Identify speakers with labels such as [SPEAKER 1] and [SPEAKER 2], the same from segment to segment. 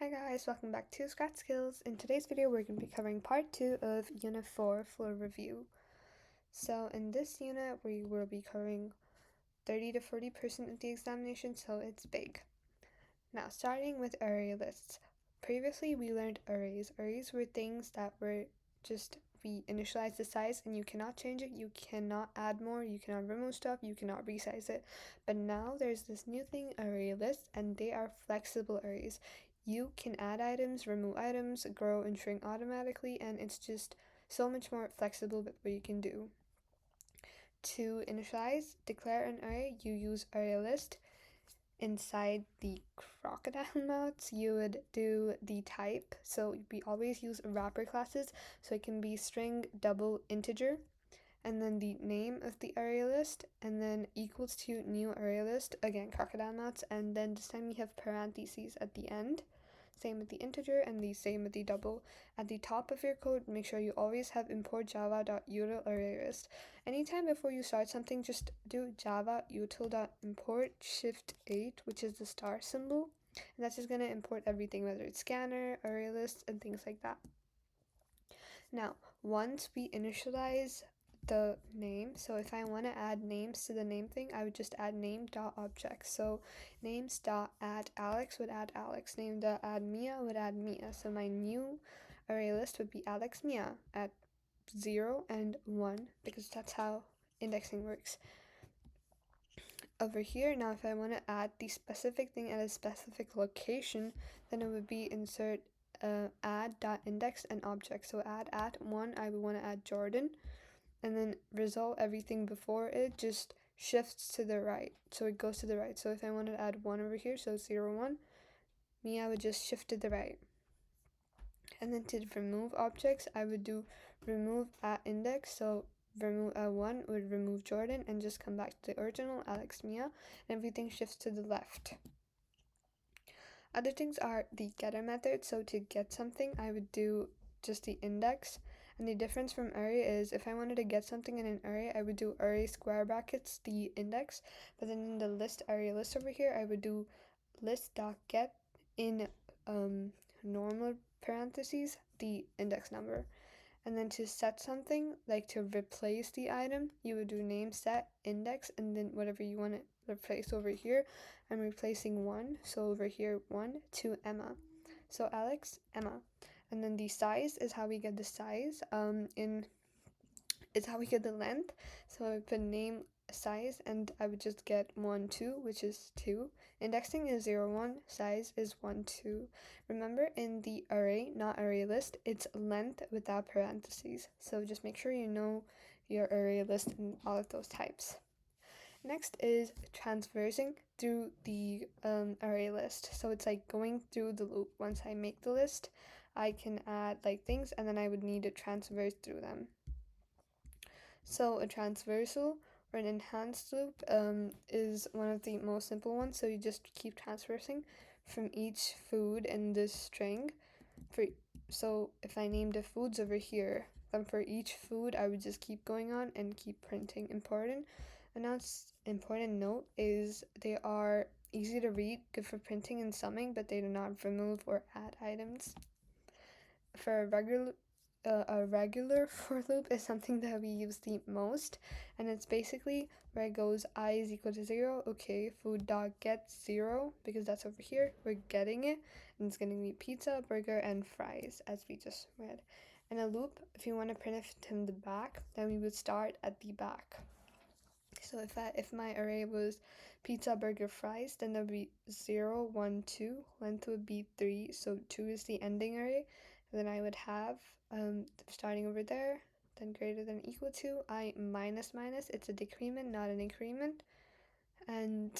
[SPEAKER 1] Hi guys, welcome back to Scratch Skills. In today's video, we're going to be covering part 2 of Unit 4 for review. So in this unit, we will be covering 30 to 40% of the examination, so it's big. Now, starting with array lists. Previously, we learned arrays. Arrays were things that were just, we initialize the size and you cannot change it, you cannot add more, you cannot remove stuff, you cannot resize it. But now there's this new thing, array lists, and they are flexible arrays. You can add items, remove items, grow and shrink automatically, and it's just so much more flexible with what you can do. To initialize, declare an array, you use ArrayList. Inside the crocodile mounts, you would do the type. So we always use wrapper classes, so it can be string, double, integer, and then the name of the array list, and then equals to new array list, again crocodile mounts, and then this time we have parentheses at the end. Same with the integer and the same with the double. At the top of your code, make sure you always have import java.util ArrayList. Anytime before you start something, just do java.util.import shift8, which is the star symbol, and that's just going to import everything, whether it's scanner, ArrayList, and things like that. Now, once we initialize the name, so if I want to add names to the name thing, I would just add name.object. So names.add Alex would add Alex, name.add Mia would add Mia. So my new array list would be Alex Mia at 0 and 1, because that's how indexing works. Over here, now if I want to add the specific thing at a specific location, then it would be insert add.index and object. So add at 1, I would want to add Jordan, and then result everything before it just shifts to the right, so it goes to the right. So if I wanted to add 1 over here, so 0, 1, Mia would just shift to the right. And then to remove objects, I would do remove at index, so remove 1 would remove Jordan and just come back to the original Alex Mia, and everything shifts to the left. Other things are the getter method. So to get something, I would do just the index. And the difference from array is if I wanted to get something in an array, I would do array square brackets, the index. But then in the list array list over here, I would do list.get in normal parentheses, the index number. And then to set something, like to replace the item, you would do name set index, and then whatever you want to replace over here, I'm replacing 1, so over here 1 to Emma. So Alex, Emma. And then the size is how we get the size. It's how we get the length. So I would put name size, and I would just get 1, 2, which is 2. Indexing is 0, 1, size is 1, 2. Remember, in the array, not array list, it's length without parentheses. So just make sure you know your array list and all of those types. Next is transversing through the array list. So it's like going through the loop. Once I make the list, I can add like things, and then I would need to transverse through them. So a transversal or an enhanced loop is one of the most simple ones. So you just keep transversing from each food in this string. So if I named the foods over here, then for each food I would just keep going on and keep printing. Important note is they are easy to read, good for printing and summing, but they do not remove or add items. For a regular for loop is something that we use the most, and it's basically where it goes I is equal to 0, okay, food dot get 0, because that's over here, we're getting it, and it's going to be pizza, burger, and fries, as we just read. And a loop, if you want to print it from the back, then we would start at the back. So if my array was pizza, burger, fries, then there would be 0, 1, 2, length would be 3, so 2 is the ending array. And then I would have starting over there, then greater than or equal to, I minus minus, it's a decrement, not an increment, and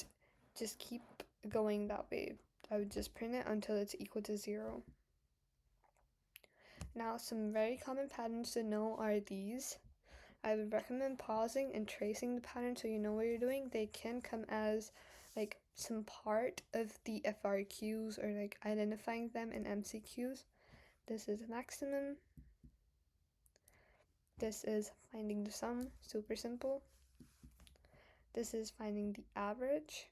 [SPEAKER 1] just keep going that way. I would just print it until it's equal to 0. Now, some very common patterns to know are these. I would recommend pausing and tracing the pattern so you know what you're doing. They can come as like some part of the FRQs or like identifying them in MCQs. This is maximum. This is finding the sum, super simple. This is finding the average.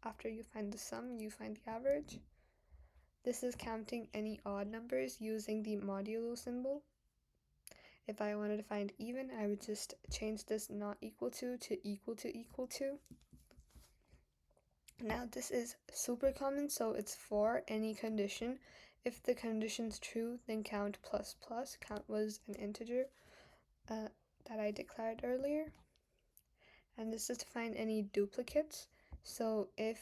[SPEAKER 1] After you find the sum, you find the average. This is counting any odd numbers using the modulo symbol. If I wanted to find even, I would just change this not equal to equal to equal to. Now this is super common, so it's for any condition. If the condition's true, then count plus plus. Count was an integer that I declared earlier. And this is to find any duplicates. So if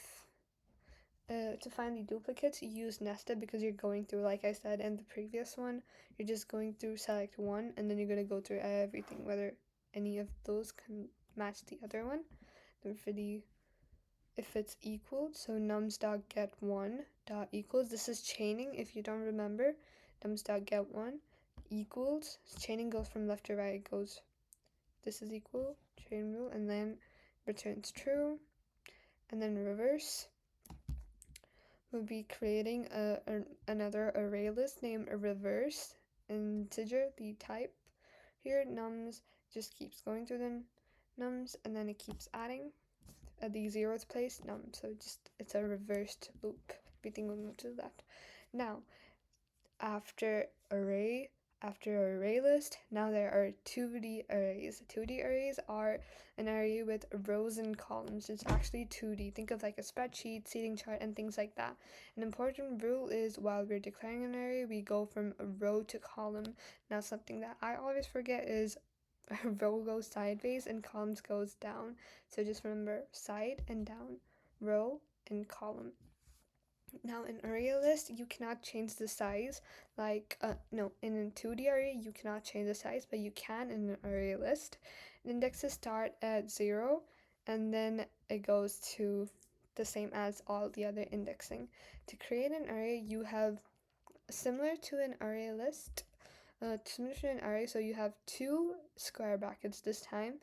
[SPEAKER 1] to find the duplicates, you use nested because you're going through, like I said in the previous one, you're just going through select one and then you're going to go through everything, whether any of those can match the other one. Then for the, if it's equal, so nums.get1 dot equals, this is chaining if you don't remember. Nums.get1 equals, chaining goes from left to right, it goes, this is equal, chain rule, and then returns true, and then reverse. We'll be creating another array list named reverse integer, the type. Here nums just keeps going through the nums and then it keeps adding at the 0th place num, so it's a reversed loop. Everything will move to the left. Now after array list, now there are 2D arrays. 2D arrays are an array with rows and columns. It's actually 2D. Think of like a spreadsheet, seating chart, and things like that. An important rule is while we're declaring an array, we go from row to column. Now something that I always forget is row goes sideways and columns goes down. So just remember side and down, row and column. Now in ArrayList, you cannot change the size, like, no, in a 2D array, you cannot change the size, but you can in an ArrayList. Indexes start at 0, and then it goes to the same as all the other indexing. To create an array, you have, similar to an ArrayList, similar to an array, so you have 2 square brackets this time,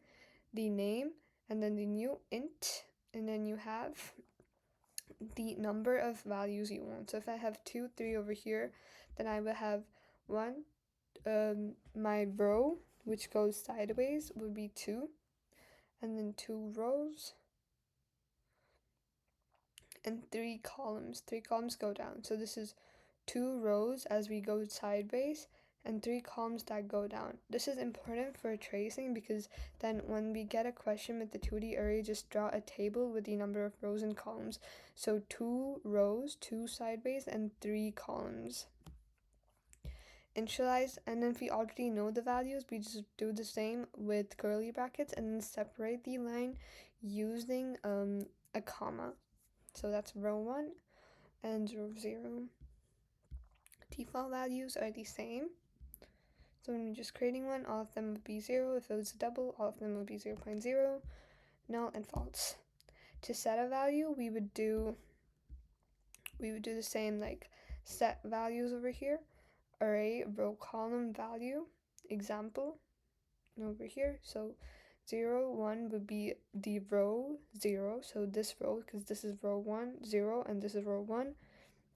[SPEAKER 1] the name, and then the new int, and then you have the number of values you want. So if I have 2, 3 over here, then I will have 1, my row, which goes sideways, would be 2, and then 2 rows, and 3 columns. 3 columns go down. So this is 2 rows as we go sideways, and 3 columns that go down. This is important for tracing because then when we get a question with the 2D array, just draw a table with the number of rows and columns. So 2 rows, 2 sideways, and 3 columns. Initialize, and then if we already know the values, we just do the same with curly brackets and then separate the line using a comma. So that's row 1 and row 0. Default values are the same. So when you're just creating one, all of them would be 0. If it was a double, all of them would be 0.0, null, and false. To set a value, we would do the same, like set values over here. Array row column value, example, over here. So 0, 1 would be the row 0. So this row, because this is row 1, 0, and this is row 1.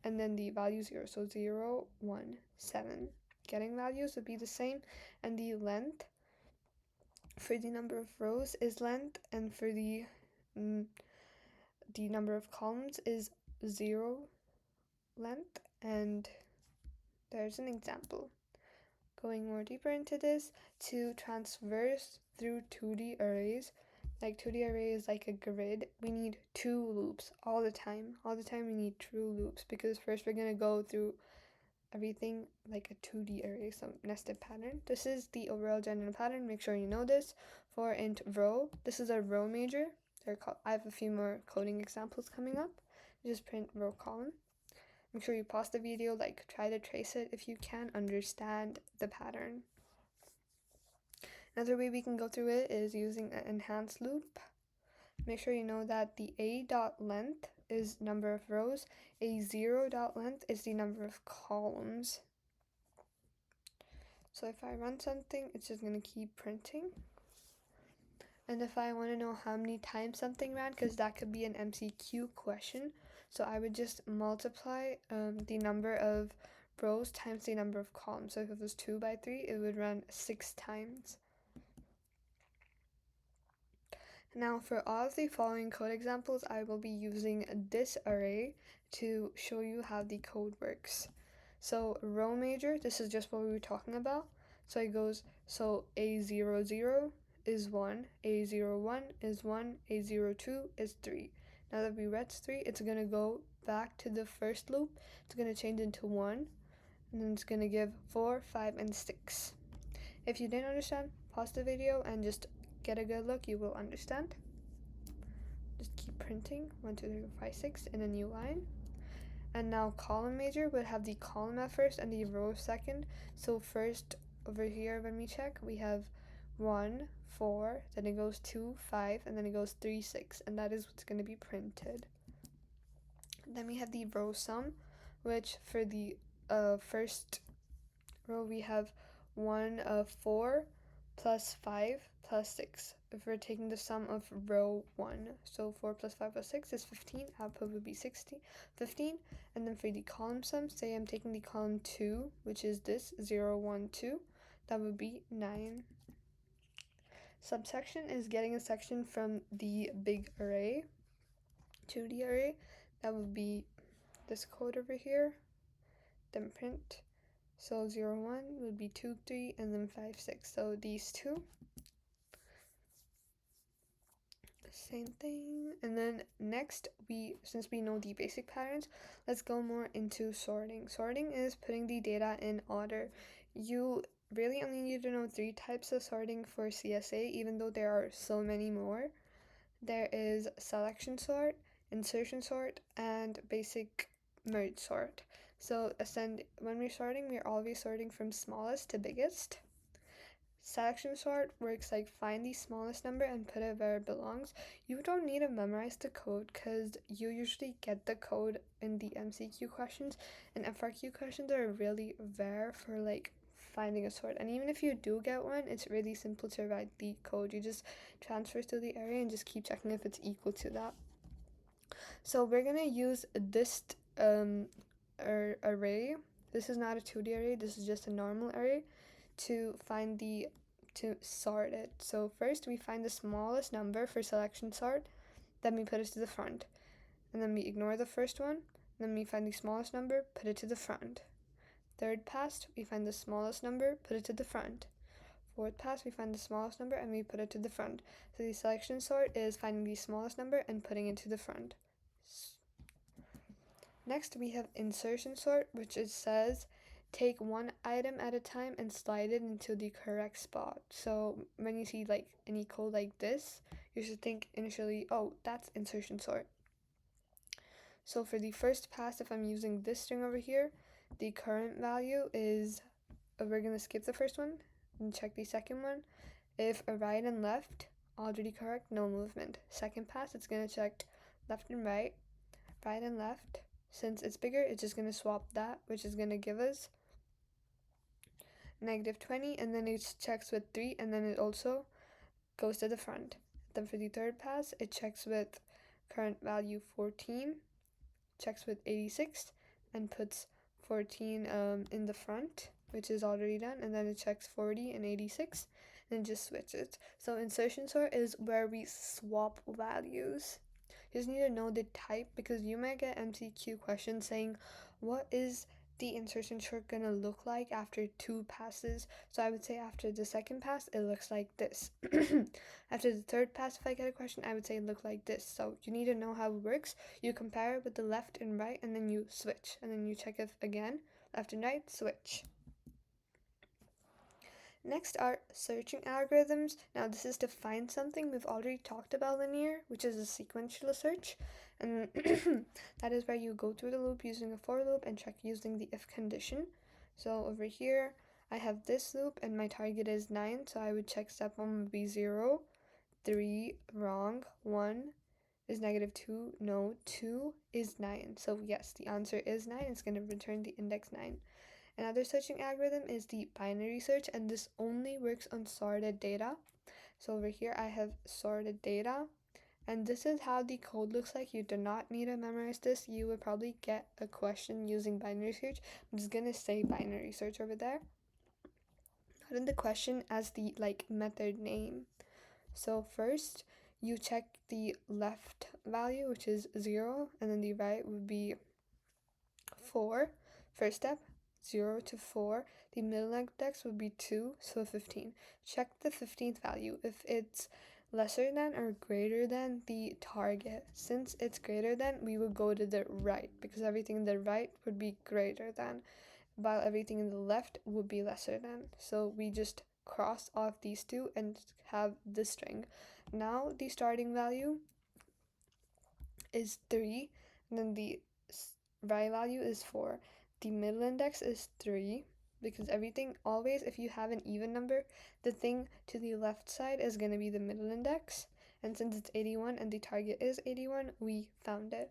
[SPEAKER 1] And then the value 0. So 0, 1, 7. Getting values would be the same, and the length for the number of rows is length, and for the number of columns is 0 length. And there's an example. Going more deeper into this, to transverse through 2D arrays, like 2D array is like a grid, we need 2 loops all the time. All the time we need true loops, because first we're going to go through everything like a 2D array, so nested pattern. This is the overall general pattern. Make sure you know this. For int row, this is a row major. I have a few more coding examples coming up. Just print row column. Make sure you pause the video, like try to trace it if you can understand the pattern. Another way we can go through it is using an enhanced loop. Make sure you know that the a.length is number of rows, a 0.length is the number of columns. So if I run something, it's just going to keep printing. And if I want to know how many times something ran, because that could be an MCQ question, so I would just multiply the number of rows times the number of columns. So if it was 2 by 3, it would run 6 times. Now for all of the following code examples, I will be using this array to show you how the code works. So row major, this is just what we were talking about. So it goes, so A00 is 1, A01 is 1, A02 is 3. Now that we read 3, it's going to go back to the first loop. It's going to change into 1, and then it's going to give 4, 5, and 6. If you didn't understand, pause the video and just get a good look, you will understand. Just keep printing 1, 2, 3, 4, 5, 6 in a new line. And now column major would have the column at first and the row second. So first over here when we check, we have 1, 4, then it goes 2, 5, and then it goes 3, 6, and that is what's going to be printed. Then we have the row sum, which for the first row we have 1 of 4 plus 5 plus 6. If we're taking the sum of row 1, so 4 plus 5 plus 6 is 15, output would be 15. And then for the column sum, say I'm taking the column 2, which is this 0, 1, 2, that would be 9. Subsection is getting a section from the big array to the array. That would be this code over here, then print. So 0, 1 would be 2, 3, and then 5, 6. So these two. Same thing. And then next, since we know the basic patterns, let's go more into sorting. Sorting is putting the data in order. You really only need to know 3 types of sorting for CSA, even though there are so many more. There is selection sort, insertion sort, and basic merge sort. So when we're sorting, we're always sorting from smallest to biggest. Selection sort works like find the smallest number and put it where it belongs. You don't need to memorize the code because you usually get the code in the MCQ questions, and FRQ questions are really rare for like finding a sort. And even if you do get one, it's really simple to write the code. You just transfer to the array and just keep checking if it's equal to that. So we're gonna use this array. This is not a 2D array, this is just a normal array to sort it. So first we find the smallest number for selection sort, then we put it to the front, and then we ignore the first one, then we find the smallest number, put it to the front. Third pass, we find the smallest number, put it to the front. Fourth pass, we find the smallest number and we put it to the front. So the selection sort is finding the smallest number and putting it to the front. Next we have insertion sort, which it says take one item at a time and slide it into the correct spot. So when you see like any code like this, you should think initially, oh, that's insertion sort. So for the first pass, if I'm using this string over here, the current value is, we're going to skip the first one and check the second one. If a right and left, already correct, no movement. Second pass, it's going to check left and right, right and left. Since it's bigger, it's just going to swap that, which is going to give us -20, and then it checks with 3, and then it also goes to the front. Then for the third pass, it checks with current value 14, checks with 86, and puts 14 in the front, which is already done, and then it checks 40 and 86, and just switches. So insertion sort is where we swap values. You just need to know the type, because you might get MCQ questions saying, what is the insertion sort gonna look like after 2 passes? So I would say after the second pass, it looks like this. After the third pass, if I get a question, I would say it look like this. So you need to know how it works. You compare it with the left and right, and then you switch, and then you check if again, left and right, switch. Next are searching algorithms. Now this is to find something. We've already talked about linear, which is a sequential search, and that is where you go through the loop using a for loop and check using the if condition. So over here I have this loop and my target is 9, so I would check step 1 would be 0, 3, wrong, 1 is -2, no, 2 is 9. So yes, the answer is 9. It's going to return the index 9. Another searching algorithm is the binary search, and this only works on sorted data. So over here I have sorted data, and this is how the code looks like. You do not need to memorize this. You would probably get a question using binary search. I'm just gonna say binary search over there. Put in the question as the method name. So first you check the left value, which is 0, and then the right would be 4. First step, 0 to 4. The middle index would be 2, so 15. Check the 15th value. If it's lesser than or greater than the target, since it's greater than, we would go to the right, because everything in the right would be greater than, while everything in the left would be lesser than. So we just cross off these two and have the string. Now the starting value is 3, and then the right value is 4. The middle index is 3, because everything, always if you have an even number, the thing to the left side is going to be the middle index. And since it's 81 and the target is 81, we found it.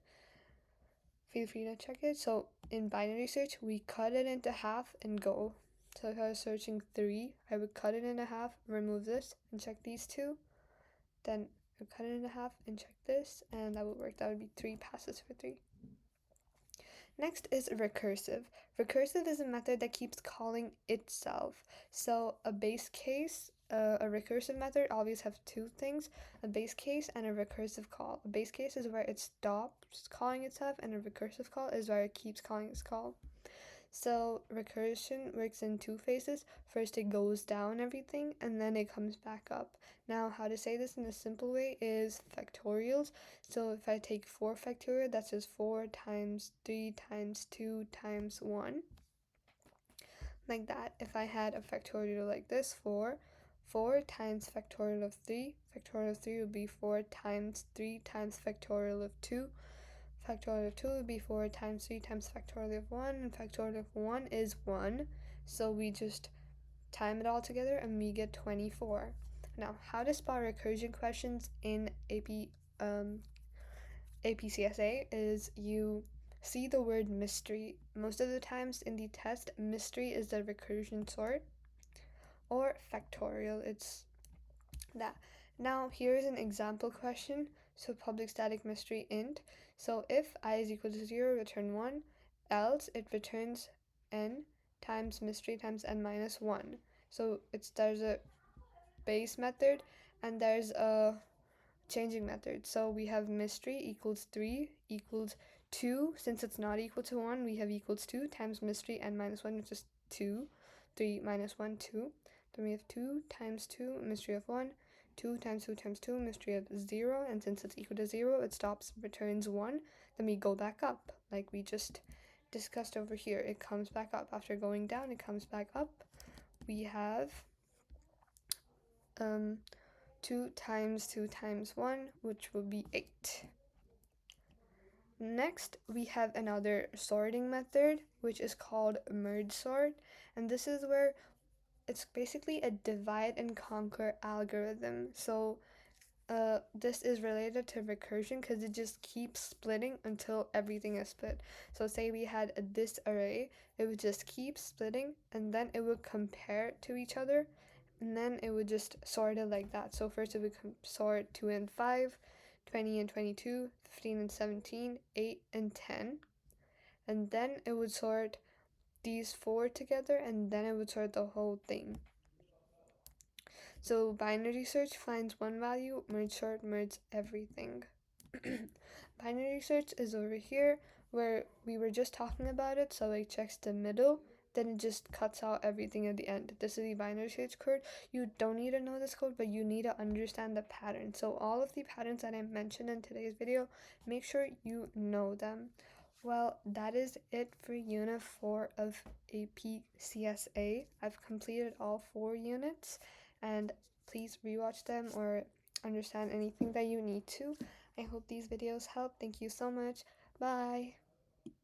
[SPEAKER 1] Feel free to check it. So in binary search, we cut it into half and go. So if I was searching 3, I would cut it into half, remove this, and check these two. Then I would cut it into half and check this, and that would work. That would be 3 passes for 3. Next is recursive. Recursive is a method that keeps calling itself. So a base case, a recursive method always have two things, a base case and a recursive call. A base case is where it stops calling itself, and a recursive call is where it keeps calling its call. So recursion works in two phases. First it goes down everything, and then it comes back up. Now how to say this in a simple way is factorials. So if I take 4 factorial, that's just 4 times 3 times 2 times 1. Like that. If I had a factorial like this, 4 times factorial of 3 would be 4 times 3 times factorial of 2. Factorial of 2 would be 4 times 3 times factorial of 1, and factorial of 1 is 1. So we just time it all together and we get 24. Now, how to spot recursion questions in AP CSA is you see the word mystery. Most of the times in the test, mystery is the recursion sort, or factorial, it's that. Now, here's an example question. So public static mystery int. So if I is equal to 0, return 1, else it returns n times mystery times n minus 1. So there's a base method and there's a changing method. So we have mystery equals 3 equals 2. Since it's not equal to 1, we have equals 2 times mystery n minus 1, which is 2. 3 minus 1, 2. Then we have 2 times 2, mystery of 1. 2 times 2 times 2, mystery of 0, and since it's equal to 0, it stops, returns 1. Then we go back up, like we just discussed over here. It comes back up. After going down, it comes back up. We have 2 times 2 times 1, which will be 8. Next, we have another sorting method, which is called merge sort, and this is where it's basically a divide and conquer algorithm. So this is related to recursion because it just keeps splitting until everything is split. So say we had this array, it would just keep splitting, and then it would compare to each other, and then it would just sort it like that. So first it would sort 2 and 5, 20 and 22, 15 and 17, 8 and 10, and then it would sort these 4 together, and then it would sort the whole thing. So binary search finds one value, merge sort merges everything. Binary search is over here where we were just talking about it, so it checks the middle, then it just cuts out everything at the end. This is the binary search code. You don't need to know this code, but you need to understand the pattern. So all of the patterns that I mentioned in today's video, make sure you know them. Well, that is it for Unit 4 of AP CSA. I've completed all 4 units, and please rewatch them or understand anything that you need to. I hope these videos help. Thank you so much. Bye!